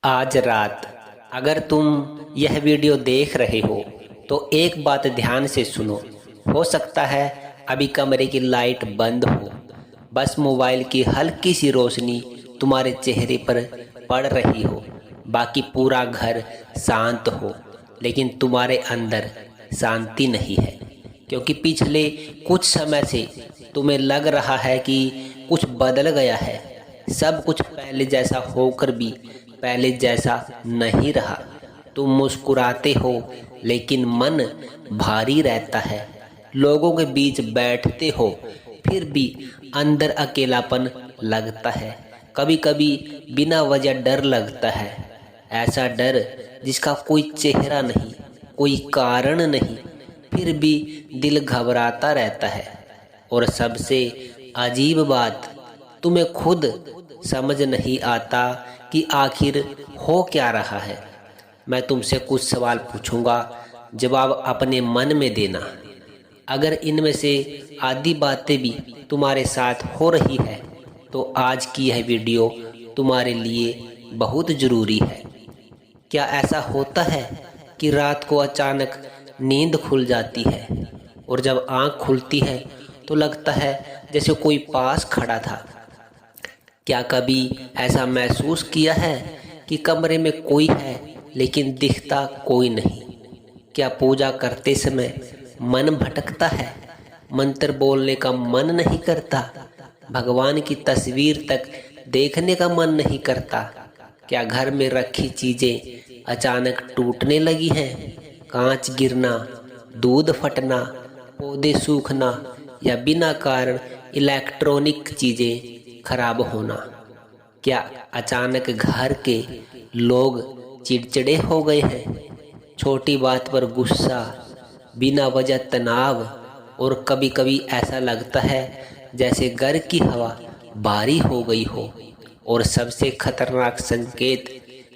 आज रात अगर तुम यह वीडियो देख रहे हो तो एक बात ध्यान से सुनो। हो सकता है अभी कमरे की लाइट बंद हो, बस मोबाइल की हल्की सी रोशनी तुम्हारे चेहरे पर पड़ रही हो, बाकी पूरा घर शांत हो, लेकिन तुम्हारे अंदर शांति नहीं है। क्योंकि पिछले कुछ समय से तुम्हें लग रहा है कि कुछ बदल गया है। सब कुछ पहले जैसा होकर भी पहले जैसा नहीं रहा। तुम मुस्कुराते हो लेकिन मन भारी रहता है। लोगों के बीच बैठते हो फिर भी अंदर अकेलापन लगता है। कभी कभी बिना वजह डर लगता है, ऐसा डर जिसका कोई चेहरा नहीं, कोई कारण नहीं, फिर भी दिल घबराता रहता है। और सबसे अजीब बात, तुम्हें खुद समझ नहीं आता कि आखिर हो क्या रहा है। मैं तुमसे कुछ सवाल पूछूंगा, जवाब अपने मन में देना। अगर इनमें से आधी बातें भी तुम्हारे साथ हो रही है तो आज की यह वीडियो तुम्हारे लिए बहुत ज़रूरी है। क्या ऐसा होता है कि रात को अचानक नींद खुल जाती है और जब आँख खुलती है तो लगता है जैसे कोई पास खड़ा था? क्या कभी ऐसा महसूस किया है कि कमरे में कोई है लेकिन दिखता कोई नहीं? क्या पूजा करते समय मन भटकता है, मंत्र बोलने का मन नहीं करता, भगवान की तस्वीर तक देखने का मन नहीं करता? क्या घर में रखी चीजें अचानक टूटने लगी हैं? कांच गिरना, दूध फटना, पौधे सूखना या बिना कारण इलेक्ट्रॉनिक चीजें खराब होना? क्या अचानक घर के लोग चिड़चिड़े हो गए हैं? छोटी बात पर गुस्सा, बिना वजह तनाव, और कभी कभी ऐसा लगता है जैसे घर की हवा भारी हो गई हो। और सबसे खतरनाक संकेत,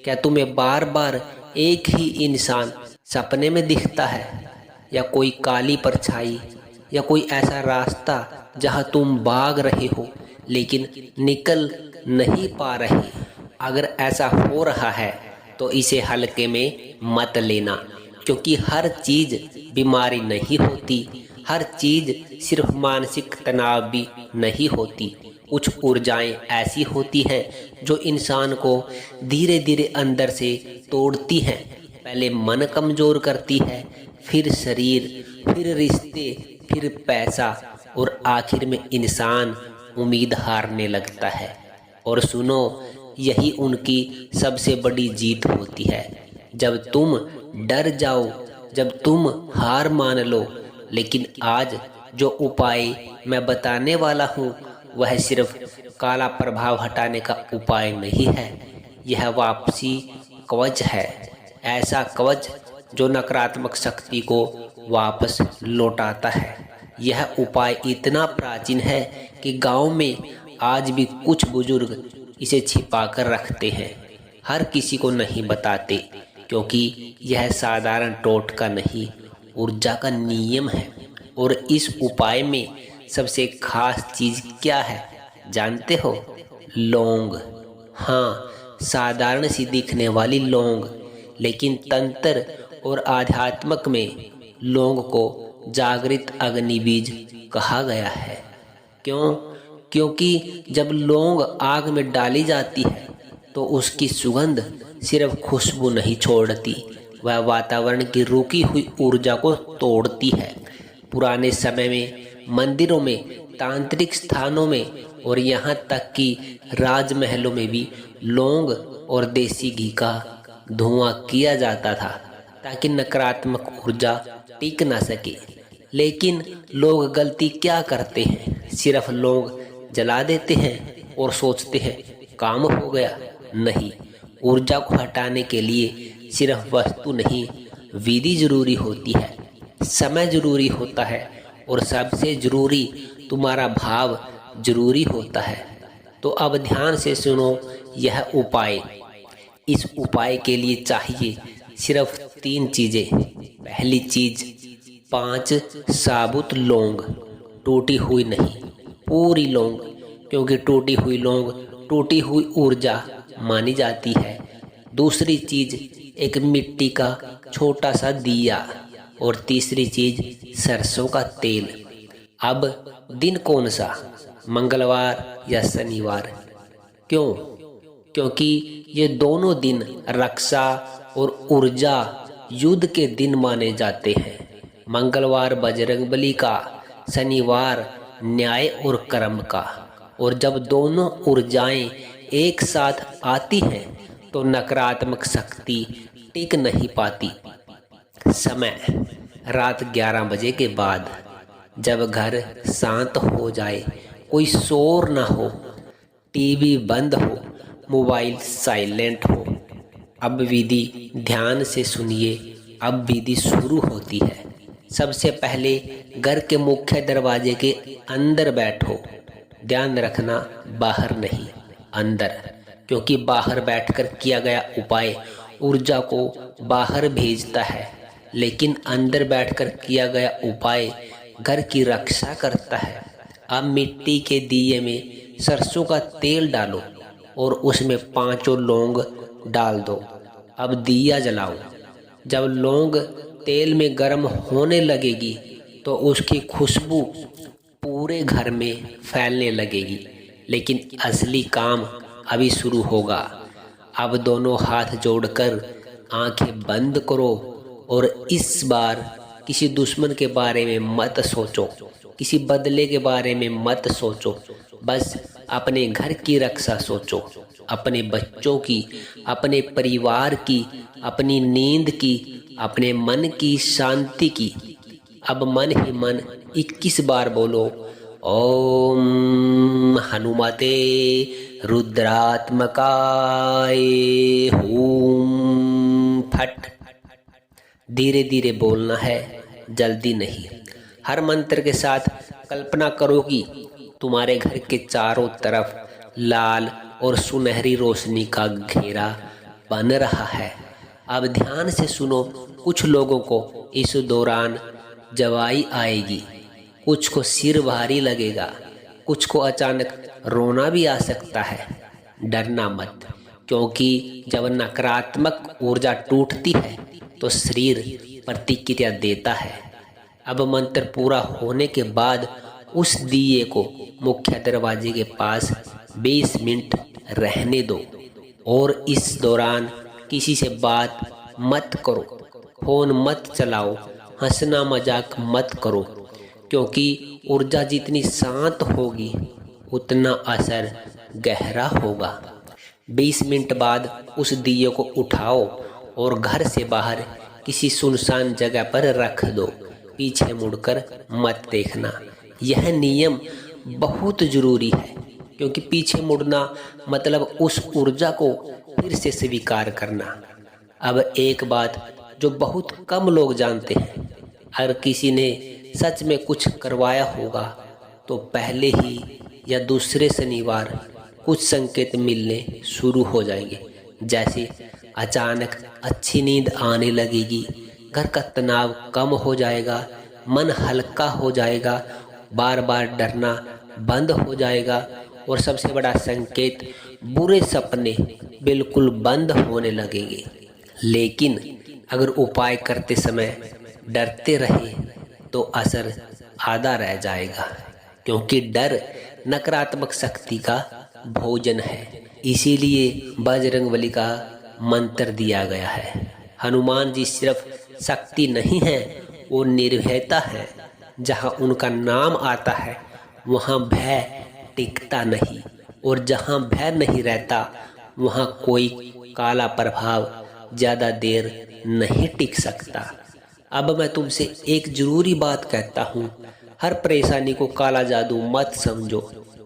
क्या तुम्हें बार बार एक ही इंसान सपने में दिखता है, या कोई काली परछाई, या कोई ऐसा रास्ता जहां तुम भाग रहे हो लेकिन निकल नहीं पा रहे? अगर ऐसा हो रहा है तो इसे हल्के में मत लेना, क्योंकि हर चीज बीमारी नहीं होती, हर चीज सिर्फ मानसिक तनाव भी नहीं होती। कुछ ऊर्जाएं ऐसी होती हैं जो इंसान को धीरे धीरे अंदर से तोड़ती हैं। पहले मन कमजोर करती है, फिर शरीर, फिर रिश्ते, फिर पैसा, और आखिर में इंसान उम्मीद हारने लगता है। और सुनो, यही उनकी सबसे बड़ी जीत होती है। जब तुम डर जाओ, जब तुम हार मान लो। लेकिन आज जो उपाय मैं बताने वाला हूँ वह सिर्फ काला प्रभाव हटाने का उपाय नहीं है, यह वापसी कवच है। ऐसा कवच जो नकारात्मक शक्ति को वापस लौटाता है। यह उपाय इतना प्राचीन है कि गांव में आज भी कुछ बुजुर्ग इसे छिपा कर रखते हैं, हर किसी को नहीं बताते, क्योंकि यह साधारण टोटका नहीं, ऊर्जा का नियम है। और इस उपाय में सबसे खास चीज क्या है जानते हो? लौंग। हाँ, साधारण सी दिखने वाली लौंग, लेकिन तंत्र और आध्यात्मक में लौंग को जागृत अग्नि बीज कहा गया है। क्यों? क्योंकि जब लौंग आग में डाली जाती है तो उसकी सुगंध सिर्फ खुशबू नहीं छोड़ती, वह वातावरण की रुकी हुई ऊर्जा को तोड़ती है। पुराने समय में मंदिरों में, तांत्रिक स्थानों में और यहाँ तक कि राजमहलों में भी लौंग और देसी घी का धुआं किया जाता था ताकि नकारात्मक ऊर्जा टिक ना सके। लेकिन लोग गलती क्या करते हैं? सिर्फ लौंग जला देते हैं और सोचते हैं काम हो गया। नहीं, ऊर्जा को हटाने के लिए सिर्फ वस्तु नहीं, विधि जरूरी होती है, समय जरूरी होता है, और सबसे जरूरी तुम्हारा भाव जरूरी होता है। तो अब ध्यान से सुनो यह उपाय। इस उपाय के लिए चाहिए सिर्फ 3 चीजें। पहली चीज, 5 साबुत लौंग, टूटी हुई नहीं, पूरी लौंग, क्योंकि टूटी हुई लौंग टूटी हुई ऊर्जा मानी जाती है। दूसरी चीज एक मिट्टी का छोटा सा दिया और तीसरी चीज सरसों का तेल। अब दिन कौन सा, मंगलवार या शनिवार? क्यों? क्योंकि ये दोनों दिन रक्षा और ऊर्जा युद्ध के दिन माने जाते हैं। मंगलवार बजरंगबली का, शनिवार न्याय और कर्म का। और जब दोनों ऊर्जाएं एक साथ आती हैं तो नकारात्मक शक्ति टिक नहीं पाती। समय रात 11 बजे के बाद, जब घर शांत हो जाए, कोई शोर ना हो, टीवी बंद हो, मोबाइल साइलेंट हो। अब विधि ध्यान से सुनिए। अब विधि शुरू होती है। सबसे पहले घर के मुख्य दरवाजे के अंदर बैठो। ध्यान रखना, बाहर नहीं, अंदर। क्योंकि बाहर बैठकर किया गया उपाय ऊर्जा को बाहर भेजता है, लेकिन अंदर बैठकर किया गया उपाय घर की रक्षा करता है। अब मिट्टी के दिए में सरसों का तेल डालो और उसमें 5 लौंग डाल दो। अब दिया जलाओ। जब लौंग तेल में गर्म होने लगेगी तो उसकी खुशबू पूरे घर में फैलने लगेगी। लेकिन असली काम अभी शुरू होगा। अब दोनों हाथ जोड़कर आंखें बंद करो और इस बार किसी दुश्मन के बारे में मत सोचो, किसी बदले के बारे में मत सोचो। बस अपने घर की रक्षा सोचो, अपने बच्चों की, अपने परिवार की, अपनी नींद की, अपने मन की शांति की। अब मन ही मन 21 बार बोलो, ओम हनुमते रुद्रात्मकाय हूम फट। धीरे धीरे बोलना है, जल्दी नहीं। हर मंत्र के साथ कल्पना करो कि तुम्हारे घर के चारों तरफ लाल और सुनहरी रोशनी का घेरा बन रहा है। अब ध्यान से सुनो। कुछ लोगों को इस दौरान जवाई आएगी, कुछ को सिर भारी लगेगा, कुछ को अचानक रोना भी आ सकता है। डरना मत, क्योंकि जब नकारात्मक ऊर्जा टूटती है तो शरीर प्रतिक्रिया देता है। अब मंत्र पूरा होने के बाद उस दिए को मुख्य दरवाजे के पास 20 मिनट रहने दो और इस दौरान किसी से बात मत करो, फोन मत चलाओ, हंसना मजाक मत करो। क्योंकि ऊर्जा जितनी शांत होगी उतना असर गहरा होगा। 20 मिनट बाद उस दिए को उठाओ और घर से बाहर किसी सुनसान जगह पर रख दो। पीछे मुड़कर मत देखना। यह नियम बहुत जरूरी है, क्योंकि पीछे मुड़ना मतलब उस ऊर्जा को फिर से स्वीकार करना। अब एक बात जो बहुत कम लोग जानते हैं, अगर किसी ने सच में कुछ करवाया होगा तो पहले ही या दूसरे शनिवार कुछ संकेत मिलने शुरू हो जाएंगे। जैसे अचानक अच्छी नींद आने लगेगी, घर का तनाव कम हो जाएगा, मन हल्का हो जाएगा, बार बार डरना बंद हो जाएगा और सबसे बड़ा संकेत, बुरे सपने बिल्कुल बंद होने लगेंगे। लेकिन अगर उपाय करते समय डरते रहे तो असर आधा रह जाएगा, क्योंकि डर नकारात्मक शक्ति का भोजन है। इसीलिए बजरंगबली का मंत्र दिया गया है। हनुमान जी सिर्फ शक्ति नहीं है, वो निर्भयता है। जहाँ उनका नाम आता है वहाँ भय टिकता नहीं, और जहाँ भय नहीं रहता वहाँ कोई काला प्रभाव ज़्यादा देर नहीं टिक सकता। अब मैं तुमसे एक जरूरी बात कहता हूँ, हर परेशानी को काला जादू मत समझो।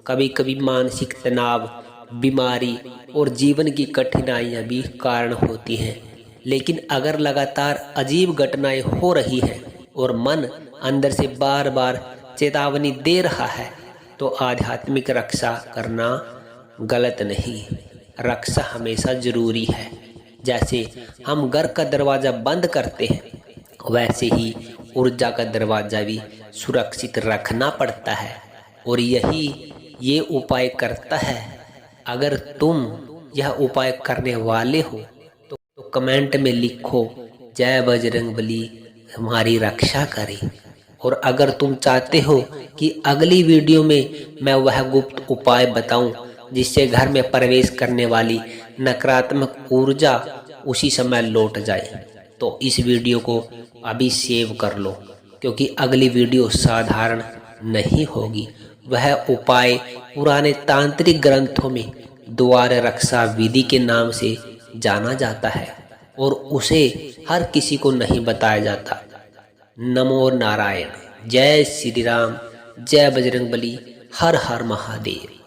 कभी कभी मानसिक तनाव, बीमारी और जीवन की कठिनाइयाँ भी कारण होती हैं। लेकिन अगर लगातार अजीब घटनाएं हो रही हैं और मन अंदर से बार बार चेतावनी दे रहा है तो आध्यात्मिक रक्षा करना गलत नहीं। रक्षा हमेशा जरूरी है। जैसे हम घर का दरवाज़ा बंद करते हैं, वैसे ही ऊर्जा का दरवाज़ा भी सुरक्षित रखना पड़ता है, और यही ये उपाय करता है। अगर तुम यह उपाय करने वाले हो कमेंट में लिखो जय बजरंगबली हमारी रक्षा करे। और अगर तुम चाहते हो कि अगली वीडियो में मैं वह गुप्त उपाय बताऊं जिससे घर में प्रवेश करने वाली नकारात्मक ऊर्जा उसी समय लौट जाए, तो इस वीडियो को अभी सेव कर लो, क्योंकि अगली वीडियो साधारण नहीं होगी। वह उपाय पुराने तांत्रिक ग्रंथों में द्वार रक्षा विधि के नाम से जाना जाता है और उसे हर किसी को नहीं बताया जाता। नमो नारायण। जय श्री राम। जय बजरंगबली। हर हर महादेव।